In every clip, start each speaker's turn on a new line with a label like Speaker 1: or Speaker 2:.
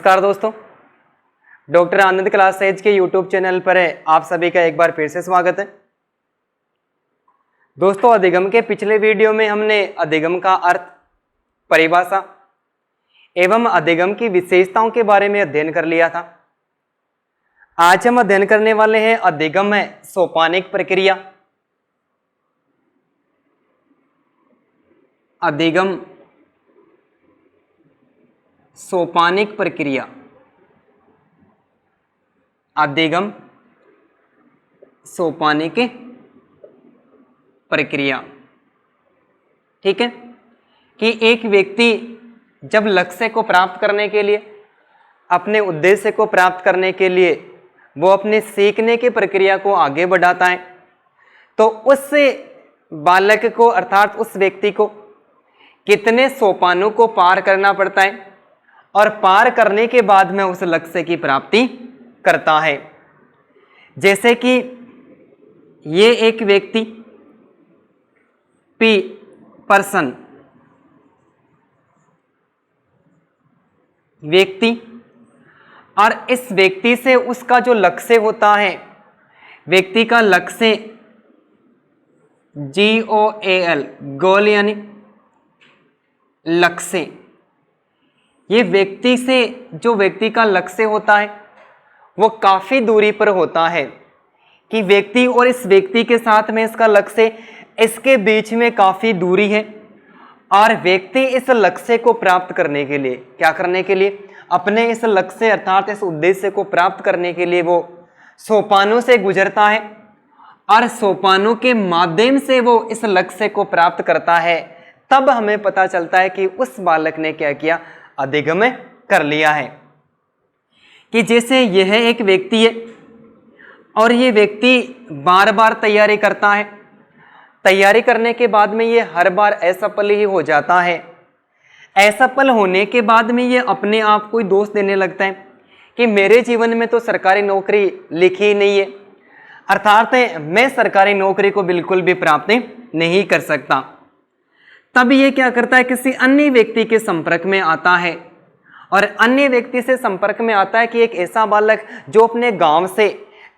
Speaker 1: नमस्कार दोस्तों, डॉक्टर आनंद क्लासेज के यूट्यूब चैनल पर आप सभी का एक बार फिर से स्वागत है। दोस्तों, अधिगम के पिछले वीडियो में हमने अधिगम का अर्थ, परिभाषा एवं अधिगम की विशेषताओं के बारे में अध्ययन कर लिया था। आज हम अध्ययन करने वाले हैं अधिगम है सोपानिक प्रक्रिया। अधिगम सोपानिक प्रक्रिया, अधिगम सोपानिक प्रक्रिया। ठीक है कि एक व्यक्ति जब लक्ष्य को प्राप्त करने के लिए, अपने उद्देश्य को प्राप्त करने के लिए वो अपने सीखने की प्रक्रिया को आगे बढ़ाता है, तो उस बालक को अर्थात उस व्यक्ति को कितने सोपानों को पार करना पड़ता है और पार करने के बाद में उस लक्ष्य की प्राप्ति करता है। जैसे कि ये एक व्यक्ति पी पर्सन व्यक्ति, और इस व्यक्ति से उसका जो लक्ष्य होता है, व्यक्ति का लक्ष्य GOAL गोल यानी लक्ष्य, ये व्यक्ति से जो व्यक्ति का लक्ष्य होता है वो काफी दूरी पर होता है कि व्यक्ति और इस व्यक्ति के साथ में इसका लक्ष्य, इसके बीच में काफी दूरी है। और व्यक्ति इस लक्ष्य को प्राप्त करने के लिए, क्या करने के लिए, अपने इस लक्ष्य अर्थात इस उद्देश्य को प्राप्त करने के लिए वो सोपानों से गुजरता है और सोपानों के माध्यम से वो इस लक्ष्य को प्राप्त करता है। तब हमें पता चलता है कि उस बालक ने क्या किया, अधिगम कर लिया है। कि जैसे यह एक व्यक्ति है और ये व्यक्ति बार बार तैयारी करता है, तैयारी करने के बाद में ये हर बार असफल ही हो जाता है। असफल होने के बाद में ये अपने आप को दोष देने लगता है कि मेरे जीवन में तो सरकारी नौकरी लिखी ही नहीं है, अर्थात मैं सरकारी नौकरी को बिल्कुल भी प्राप्त नहीं कर सकता। तब ये क्या करता है, किसी अन्य व्यक्ति के संपर्क में आता है और अन्य व्यक्ति से संपर्क में आता है कि एक ऐसा बालक जो अपने गांव से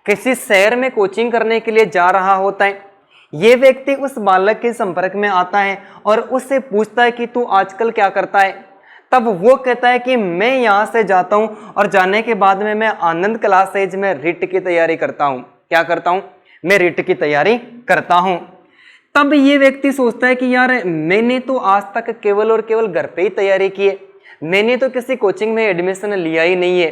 Speaker 1: किसी शहर में कोचिंग करने के लिए जा रहा होता है। ये व्यक्ति उस बालक के संपर्क में आता है और उससे पूछता है कि तू आजकल क्या करता है। तब वो कहता है कि मैं यहाँ से जाता हूँ और जाने के बाद में मैं आनंद क्लासेज में रिट की तैयारी करता हूँ। क्या करता हूँ, मैं रिट की तैयारी करता हूँ। तब ये व्यक्ति सोचता है कि यार मैंने तो आज तक केवल और केवल घर पे ही तैयारी की है, मैंने तो किसी कोचिंग में एडमिशन लिया ही नहीं है।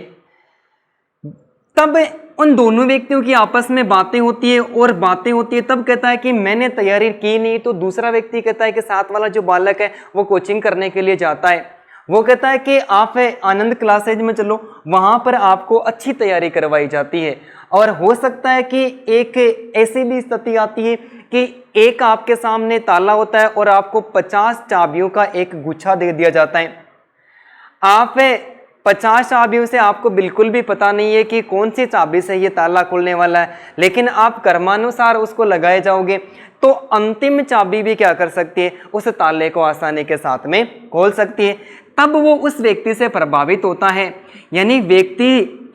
Speaker 1: तब उन दोनों व्यक्तियों की आपस में बातें होती है और बातें होती है, तब कहता है कि मैंने तैयारी की नहीं। तो दूसरा व्यक्ति कहता है कि साथ वाला जो बालक है वो कोचिंग करने के लिए जाता है, वो कहता है कि आप आनंद क्लासेज में चलो, वहां पर आपको अच्छी तैयारी करवाई जाती है। और हो सकता है कि एक ऐसी भी स्थिति आती है कि एक आपके सामने ताला होता है और आपको 50 चाबियों का एक गुच्छा दे दिया जाता है। आप 50 चाबियों से आपको बिल्कुल भी पता नहीं है कि कौन सी चाबी से ये ताला खुलने वाला है, लेकिन आप कर्मानुसार उसको लगाए जाओगे तो अंतिम चाबी भी क्या कर सकती है, उस ताले को आसानी के साथ में खोल सकती है। तब वो उस व्यक्ति से प्रभावित होता है। यानी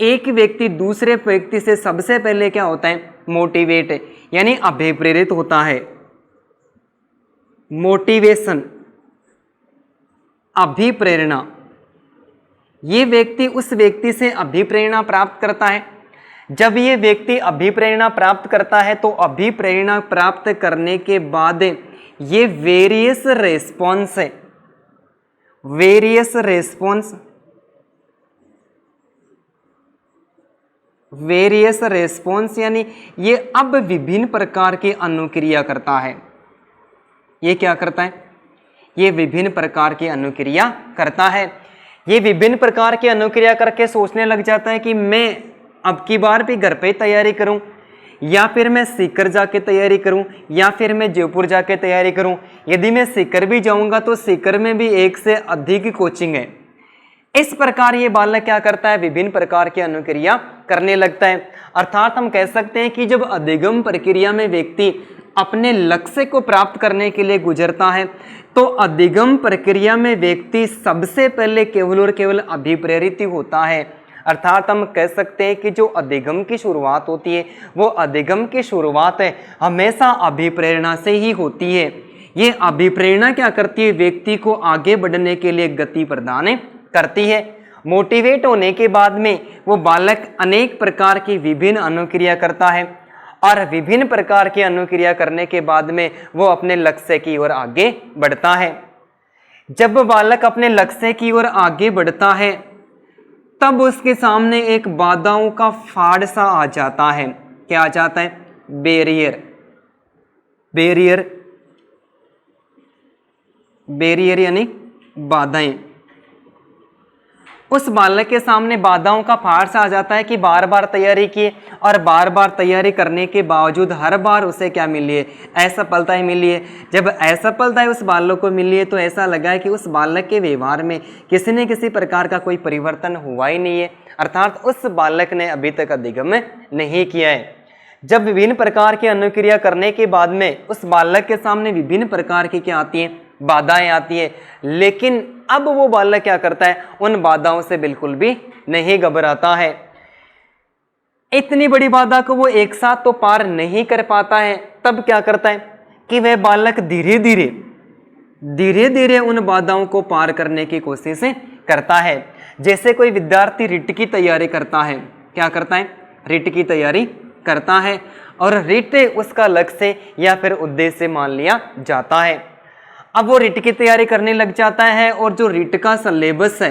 Speaker 1: एक व्यक्ति दूसरे व्यक्ति से सबसे पहले क्या होता है, मोटिवेट यानी अभिप्रेरित होता है। मोटिवेशन, अभिप्रेरणा, ये व्यक्ति उस व्यक्ति से अभिप्रेरणा प्राप्त करता है। जब ये व्यक्ति अभिप्रेरणा प्राप्त करता है तो अभिप्रेरणा प्राप्त करने के बाद ये वेरियस रेस्पॉन्स है, वेरियस रेस्पॉन्स यानी ये अब विभिन्न प्रकार की अनुक्रिया करता है। ये क्या करता है, ये विभिन्न प्रकार की अनुक्रिया करता है। ये विभिन्न प्रकार की अनुक्रिया करके सोचने लग जाता है कि मैं अब की बार भी घर पे तैयारी करूं, या फिर मैं सीकर जाके तैयारी करूं, या फिर मैं जयपुर जाके तैयारी करूं। यदि मैं सीकर भी जाऊंगा तो सीकर में भी एक से अधिक कोचिंग है। इस प्रकार ये बालक क्या करता है, विभिन्न प्रकार की अनुक्रिया करने लगता है। अर्थात हम कह सकते हैं कि जब अधिगम प्रक्रिया में व्यक्ति अपने लक्ष्य को प्राप्त करने के लिए गुजरता है, तो अधिगम प्रक्रिया में व्यक्ति सबसे पहले केवल और केवल अभिप्रेरित ही होता है। अर्थात हम कह सकते हैं कि जो अधिगम की शुरुआत होती है वो अधिगम की शुरुआत है हमेशा अभिप्रेरणा से ही होती है। ये अभिप्रेरणा क्या करती है, व्यक्ति को आगे बढ़ने के लिए गति प्रदान करती है। मोटिवेट होने के बाद में वो बालक अनेक प्रकार की विभिन्न अनुक्रिया करता है और विभिन्न प्रकार की अनुक्रिया करने के बाद में वो अपने लक्ष्य की ओर आगे बढ़ता है। जब बालक अपने लक्ष्य की ओर आगे बढ़ता है तब उसके सामने एक बाधाओं का फाड़ सा आ जाता है। क्या आ जाता है? बैरियर। बैरियर यानी बाधाएं। उस बालक के सामने बाधाओं का फाड़ सा आ जाता है कि बार बार तैयारी की और बार बार तैयारी करने के बावजूद हर बार उसे क्या मिली है? असफलताएं मिली है। जब असफलताएं उस बालक को मिली है तो ऐसा लगा है कि उस बालक के व्यवहार में किसी न किसी प्रकार का कोई परिवर्तन हुआ ही नहीं है, अर्थात उस बालक ने अभी तक अधिगम नहीं किया है। जब विभिन्न प्रकार की अनुक्रिया करने के बाद में उस बालक के सामने विभिन्न प्रकार की क्या आती हैं? बाधाएं आती है, लेकिन अब वो बालक क्या करता है? उन बाधाओं से बिल्कुल भी नहीं घबराता है। इतनी बड़ी बाधा को वो एक साथ तो पार नहीं कर पाता है, तब क्या करता है कि वह बालक धीरे धीरे उन बाधाओं को पार करने की कोशिश करता है। जैसे कोई विद्यार्थी रिट की तैयारी करता है, क्या करता है? रिट की तैयारी करता है और रिट उसका लक्ष्य या फिर उद्देश्य मान लिया जाता है। अब वो रिट की तैयारी करने लग जाता है और जो रिट का सिलेबस है,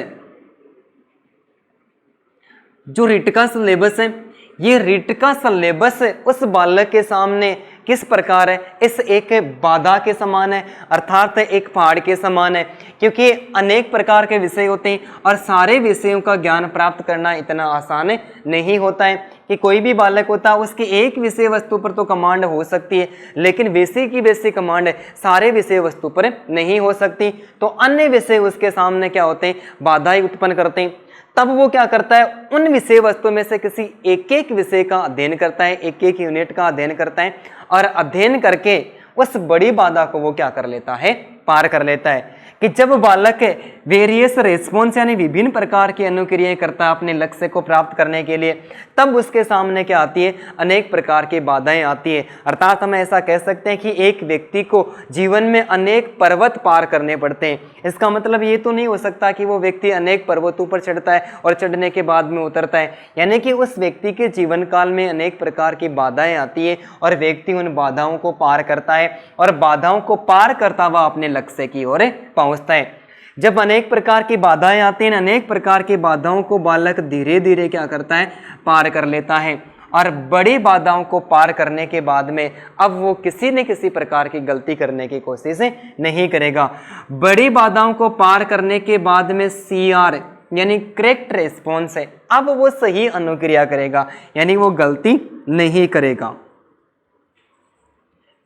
Speaker 1: ये रिट का सिलेबस उस बालक के सामने किस प्रकार है? इस एक बाधा के समान है, अर्थात एक पहाड़ के समान है, क्योंकि अनेक प्रकार के विषय होते हैं और सारे विषयों का ज्ञान प्राप्त करना इतना आसान नहीं होता है कि कोई भी बालक होता है उसकी एक विषय वस्तु पर तो कमांड हो सकती है, लेकिन विषय की वैसी कमांड सारे विषय वस्तु पर नहीं हो सकती। तो अन्य विषय उसके सामने क्या होते हैं? बाधाएं उत्पन्न करते हैं। तब वो क्या करता है? उन विषय वस्तु में से किसी एक विषय का अध्ययन करता है, एक यूनिट का अध्ययन करता है और अध्ययन करके उस बड़ी बाधा को वो क्या कर लेता है? पार कर लेता है। कि जब बालक वेरियस रेस्पॉन्स यानी विभिन्न प्रकार की अनुक्रियाएं करता है अपने लक्ष्य को प्राप्त करने के लिए, तब उसके सामने क्या आती है? अनेक प्रकार की बाधाएं आती है। अर्थात हम ऐसा कह सकते हैं कि एक व्यक्ति को जीवन में अनेक पर्वत पार करने पड़ते हैं। इसका मतलब ये तो नहीं हो सकता कि वो व्यक्ति अनेक पर्वतों पर चढ़ता है और चढ़ने के बाद में उतरता है, यानी कि उस व्यक्ति के जीवन काल में अनेक प्रकार की बाधाएं आती है और व्यक्ति उन बाधाओं को पार करता है और बाधाओं को पार करता हुआ अपने लक्ष्य की ओर पहुंचता है। जब अनेक प्रकार की बाधाएं आती हैं, अनेक प्रकार की बाधाओं को बालक धीरे धीरे क्या करता है? पार कर लेता है और बड़ी बाधाओं को पार करने के बाद में अब वो किसी न किसी प्रकार की गलती करने की कोशिश नहीं करेगा। बड़ी बाधाओं को पार करने के बाद में CR यानी करेक्ट रेस्पॉन्स है, अब वो सही अनुक्रिया करेगा, यानी वो गलती नहीं करेगा।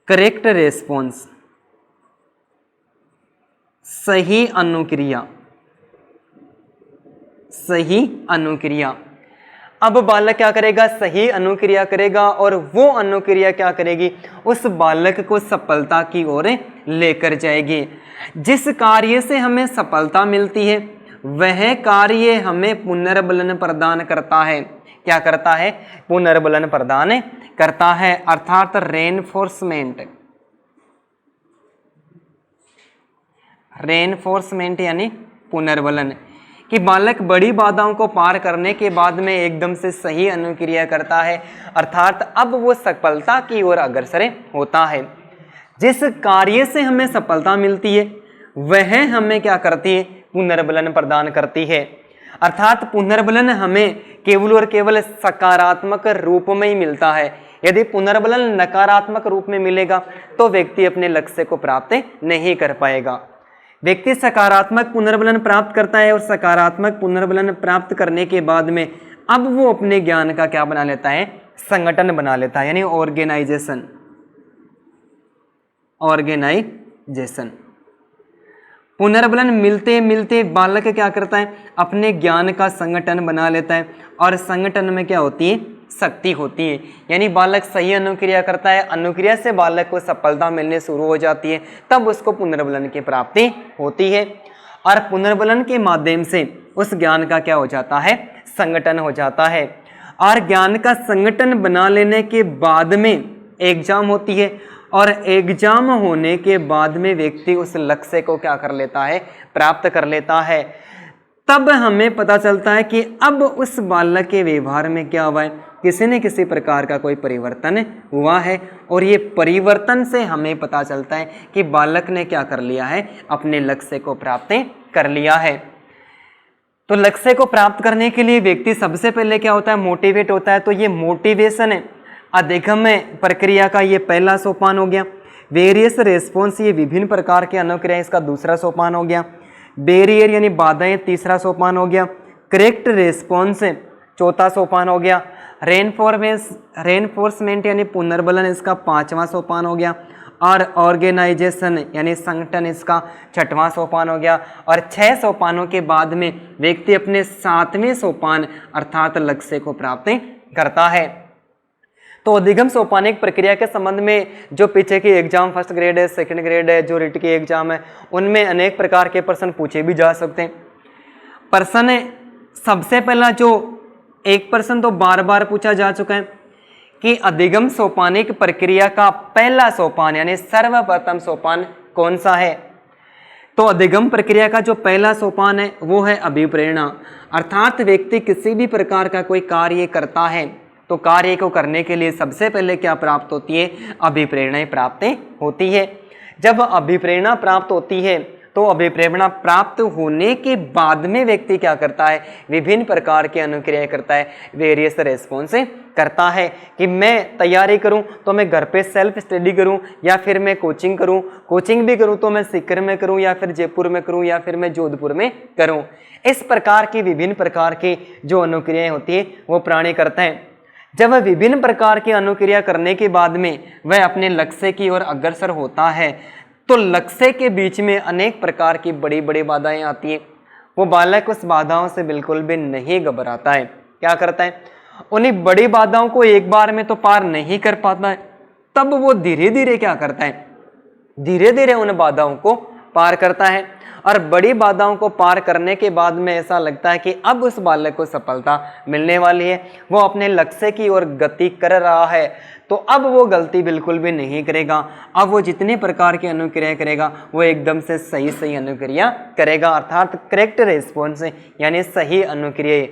Speaker 1: करेक्ट रेस्पॉन्स, सही अनुक्रिया। अब बालक क्या करेगा? सही अनुक्रिया करेगा और वो अनुक्रिया क्या करेगी? उस बालक को सफलता की ओर लेकर जाएगी। जिस कार्य से हमें सफलता मिलती है वह कार्य हमें पुनर्बलन प्रदान करता है। क्या करता है? पुनर्बलन प्रदान करता है, अर्थात रेनफोर्समेंट यानी पुनर्बलन। कि बालक बड़ी बाधाओं को पार करने के बाद में एकदम से सही अनुक्रिया करता है, अर्थात अब वो सफलता की ओर अग्रसर होता है। जिस कार्य से हमें सफलता मिलती है वह हमें क्या करती है? पुनर्बलन प्रदान करती है। अर्थात पुनर्बलन हमें केवल और केवल सकारात्मक रूप में ही मिलता है। यदि पुनर्बलन नकारात्मक रूप में मिलेगा तो व्यक्ति अपने लक्ष्य को प्राप्त नहीं कर पाएगा। व्यक्ति सकारात्मक पुनर्बलन प्राप्त करता है और सकारात्मक पुनर्बलन प्राप्त करने के बाद में अब वो अपने ज्ञान का क्या बना लेता है? संगठन बना लेता है, यानी ऑर्गेनाइजेशन। पुनर्बलन मिलते मिलते बालक क्या करता है? अपने ज्ञान का संगठन बना लेता है और संगठन में क्या होती है? शक्ति होती है। यानी बालक सही अनुक्रिया करता है, अनुक्रिया से बालक को सफलता मिलने शुरू हो जाती है, तब उसको पुनर्बलन की प्राप्ति होती है। और पुनर्बलन के माध्यम से उस ज्ञान का क्या हो जाता है, संगठन हो जाता है। और ज्ञान का संगठन बना लेने के बाद में एग्जाम होती है, और एग्जाम होने के बाद में व्यक्ति उस लक्ष्य को क्या कर लेता है, प्राप्त कर लेता है। तब हमें पता चलता है कि अब उस बालक के व्यवहार में क्या हुआ है, किसी न किसी प्रकार का कोई परिवर्तन हुआ है। और ये परिवर्तन से हमें पता चलता है कि बालक ने क्या कर लिया है, अपने लक्ष्य को प्राप्त कर लिया है। तो लक्ष्य को प्राप्त करने के लिए व्यक्ति सबसे पहले क्या होता है, मोटिवेट होता है। तो ये मोटिवेशन है अधिगम प्रक्रिया का ये पहला सोपान हो गया। वेरियस रेस्पॉन्स, ये विभिन्न प्रकार के अनुक्रिया, इसका दूसरा सोपान हो गया। बैरियर यानी बाधाएं, तीसरा सोपान हो गया। करेक्ट रेस्पॉन्स चौथा सोपान हो गया। रेनफोर्समेंट यानी पुनर्बलन, इसका पांचवा सोपान हो गया। और ऑर्गेनाइजेशन यानी संगठन, इसका छठवां सोपान हो गया। और 6 सोपानों के बाद में व्यक्ति अपने 7वें सोपान अर्थात लक्ष्य को प्राप्त करता है। तो अधिगम सोपानिक प्रक्रिया के संबंध में जो पीछे की एग्जाम फर्स्ट ग्रेड है, सेकंड ग्रेड है, जो रिट की एग्जाम है, उनमें अनेक प्रकार के प्रश्न पूछे भी जा सकते हैं। प्रश्न सबसे पहला जो एक प्रश्न तो बार बार पूछा जा चुका है कि अधिगम सोपानिक प्रक्रिया का पहला सोपान यानी सर्वप्रथम सोपान कौन सा है। तो अधिगम प्रक्रिया का जो पहला सोपान है वो है अभिप्रेरणा। अर्थात व्यक्ति किसी भी प्रकार का कोई कार्य करता है तो कार्य को करने के लिए सबसे पहले क्या प्राप्त होती है, अभिप्रेरणा प्राप्त होती है। जब अभिप्रेरणा प्राप्त होती है तो अभिप्रेरणा प्राप्त होने के बाद में व्यक्ति क्या करता है, विभिन्न प्रकार की अनुक्रिया करता है, वेरियस रेस्पॉन्स करता है कि मैं तैयारी करूं तो मैं घर पे सेल्फ स्टडी करूं या फिर मैं कोचिंग करूं, कोचिंग भी करूं तो मैं सीकर में करूं या फिर जयपुर में करूं या फिर मैं जोधपुर में करूं। इस प्रकार की विभिन्न प्रकार की जो अनुक्रियाएं होती है वो प्राणी करते हैं। जब वह विभिन्न प्रकार की अनुक्रिया करने के बाद में वह अपने लक्ष्य की ओर अग्रसर होता है तो लक्ष्य के बीच में अनेक प्रकार की बड़ी बड़ी बाधाएं आती हैं। वो बालक उस बाधाओं से बिल्कुल भी नहीं घबराता है, क्या करता है, उन्हीं बड़ी बाधाओं को एक बार में तो पार नहीं कर पाता है, तब वो धीरे धीरे क्या करता है, धीरे धीरे उन बाधाओं को पार करता है। और बड़ी बाधाओं को पार करने के बाद में ऐसा लगता है कि अब उस बालक को सफलता मिलने वाली है, वो अपने लक्ष्य की ओर गति कर रहा है, तो अब वो गलती बिल्कुल भी नहीं करेगा। अब वो जितने प्रकार की अनुक्रिया करेगा वो एकदम से सही सही अनुक्रिया करेगा, अर्थात करेक्ट रेस्पॉन्स यानी सही अनुक्रिया।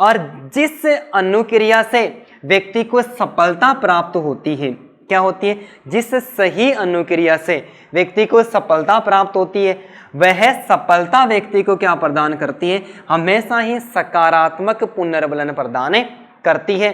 Speaker 1: और जिस अनुक्रिया से व्यक्ति को सफलता प्राप्त होती है, क्या होती है, जिस सही अनुक्रिया से व्यक्ति को सफलता प्राप्त होती है वह सफलता व्यक्ति को क्या प्रदान करती है, हमेशा ही सकारात्मक पुनर्बलन प्रदान करती है।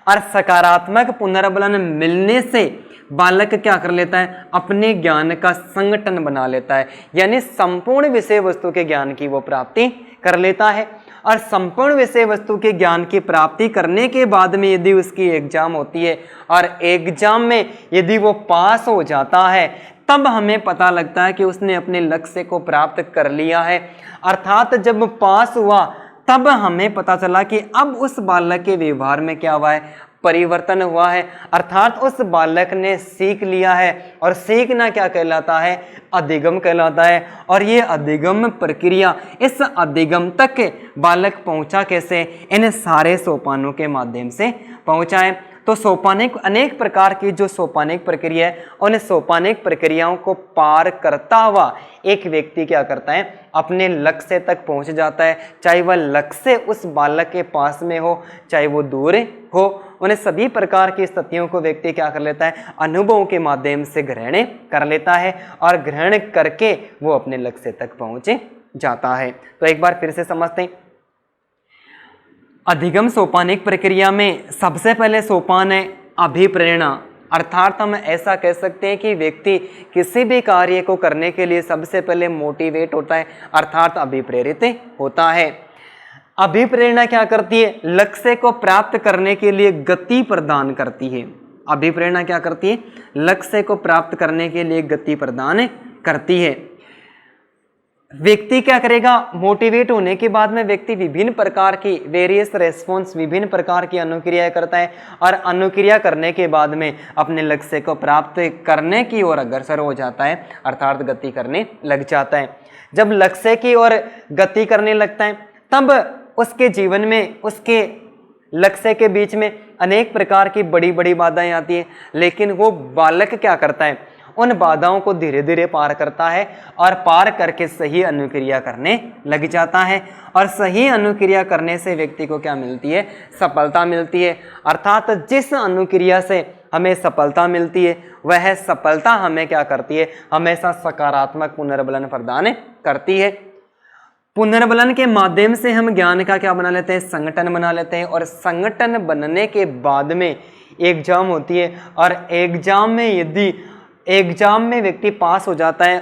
Speaker 1: और सकारात्मक पुनर्बलन मिलने से बालक क्या कर लेता है, अपने ज्ञान का संगठन बना लेता है, यानी संपूर्ण विषय वस्तु के ज्ञान की वो प्राप्ति कर लेता है। और संपूर्ण विषय वस्तु के ज्ञान की प्राप्ति करने के बाद में यदि उसकी एग्जाम होती है और एग्जाम में यदि वो पास हो जाता है तब हमें पता लगता है कि उसने अपने लक्ष्य को प्राप्त कर लिया है। अर्थात जब पास हुआ तब हमें पता चला कि अब उस बालक के व्यवहार में क्या हुआ है, परिवर्तन हुआ है, अर्थात उस बालक ने सीख लिया है। और सीखना क्या कहलाता है, अधिगम कहलाता है। और ये अधिगम प्रक्रिया, इस अधिगम तक बालक पहुंचा कैसे, इन सारे सोपानों के माध्यम से पहुंचा है। तो सोपानिक अनेक प्रकार की जो सोपानिक प्रक्रिया है उन सोपानिक प्रक्रियाओं को पार करता हुआ एक व्यक्ति क्या करता है, अपने लक्ष्य तक पहुंच जाता है। चाहे वह लक्ष्य उस बालक के पास में हो चाहे वो दूर हो, उन्हें सभी प्रकार की स्थितियों को व्यक्ति क्या कर लेता है, अनुभवों के माध्यम से ग्रहण कर लेता है और ग्रहण करके वो अपने लक्ष्य तक पहुंच जाता है। तो एक बार फिर से समझते हैं, अधिगम सोपानिक प्रक्रिया में सबसे पहले सोपान है अभिप्रेरणा। अर्थात हम ऐसा कह सकते हैं कि व्यक्ति किसी भी कार्य को करने के लिए सबसे पहले मोटिवेट होता है, अर्थात अभिप्रेरित होता है। अभिप्रेरणा क्या करती है, लक्ष्य को प्राप्त करने के लिए गति प्रदान करती है। अभिप्रेरणा क्या करती है, लक्ष्य को प्राप्त करने के लिए गति प्रदान करती है। व्यक्ति क्या करेगा, मोटिवेट होने के बाद में व्यक्ति विभिन्न प्रकार की वेरियस रेस्पॉन्स, विभिन्न प्रकार की अनुक्रिया करता है और अनुक्रिया करने के बाद में अपने लक्ष्य को प्राप्त करने की ओर अग्रसर हो जाता है, अर्थात गति करने लग जाता है। जब लक्ष्य की ओर गति करने लगता है तब उसके जीवन में, उसके लक्ष्य के बीच में अनेक प्रकार की बड़ी बड़ी बाधाएं आती हैं, लेकिन वो बालक क्या करता है, उन बाधाओं को धीरे धीरे पार करता है और पार करके सही अनुक्रिया करने लग जाता है। और सही अनुक्रिया करने से व्यक्ति को क्या मिलती है, सफलता मिलती है। अर्थात जिस अनुक्रिया से हमें सफलता मिलती है वह सफलता हमें क्या करती है, हमेशा सकारात्मक पुनर्बलन प्रदान करती है। पुनर्बलन के माध्यम से हम ज्ञान का क्या बना लेते हैं, संगठन बना लेते हैं। और संगठन बनने के बाद में एग्जाम होती है और एग्जाम में यदि एग्जाम में व्यक्ति पास हो जाता है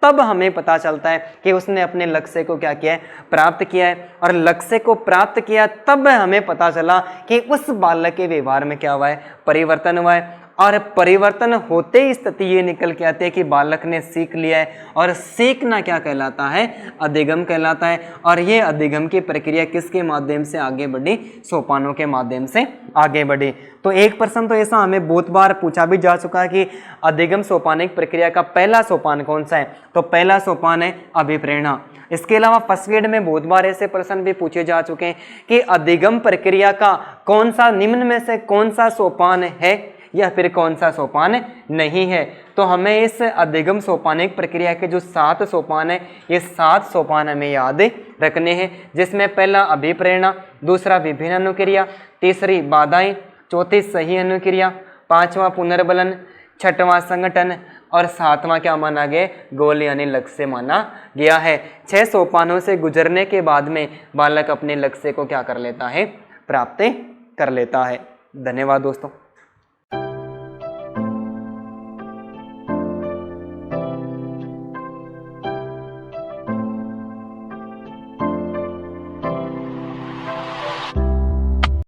Speaker 1: तब हमें पता चलता है कि उसने अपने लक्ष्य को क्या किया है, प्राप्त किया है। और लक्ष्य को प्राप्त किया तब हमें पता चला कि उस बालक के व्यवहार में क्या हुआ है, परिवर्तन हुआ है। और परिवर्तन होते ही स्थिति ये निकल के आती है कि बालक ने सीख लिया है। और सीखना क्या कहलाता है, अधिगम कहलाता है। और ये अधिगम की प्रक्रिया किसके माध्यम से आगे बढ़ी, सोपानों के माध्यम से आगे बढ़ी। तो एक प्रश्न तो ऐसा हमें बहुत बार पूछा भी जा चुका है कि अधिगम सोपानिक प्रक्रिया का पहला सोपान कौन सा है, तो पहला सोपान है अभिप्रेरणा। इसके अलावा फर्स्ट ग्रेड में बहुत बार ऐसे प्रश्न भी पूछे जा चुके हैं कि अधिगम प्रक्रिया का कौन सा, निम्न में से कौन सा सोपान है या फिर कौन सा सोपान नहीं है। तो हमें इस अधिगम सोपानिक प्रक्रिया के जो 7 सोपान है, ये 7 सोपान हमें याद रखने हैं, जिसमें पहला अभिप्रेरणा, दूसरा विभिन्न अनुक्रिया, तीसरी बाधाएं, चौथी सही अनुक्रिया, पांचवा पुनर्बलन, छठवां संगठन और सातवां क्या माना गया, गोल यानी लक्ष्य माना गया है। 6 सोपानों से गुजरने के बाद में बालक अपने लक्ष्य को क्या कर लेता है, प्राप्त कर लेता है। धन्यवाद दोस्तों।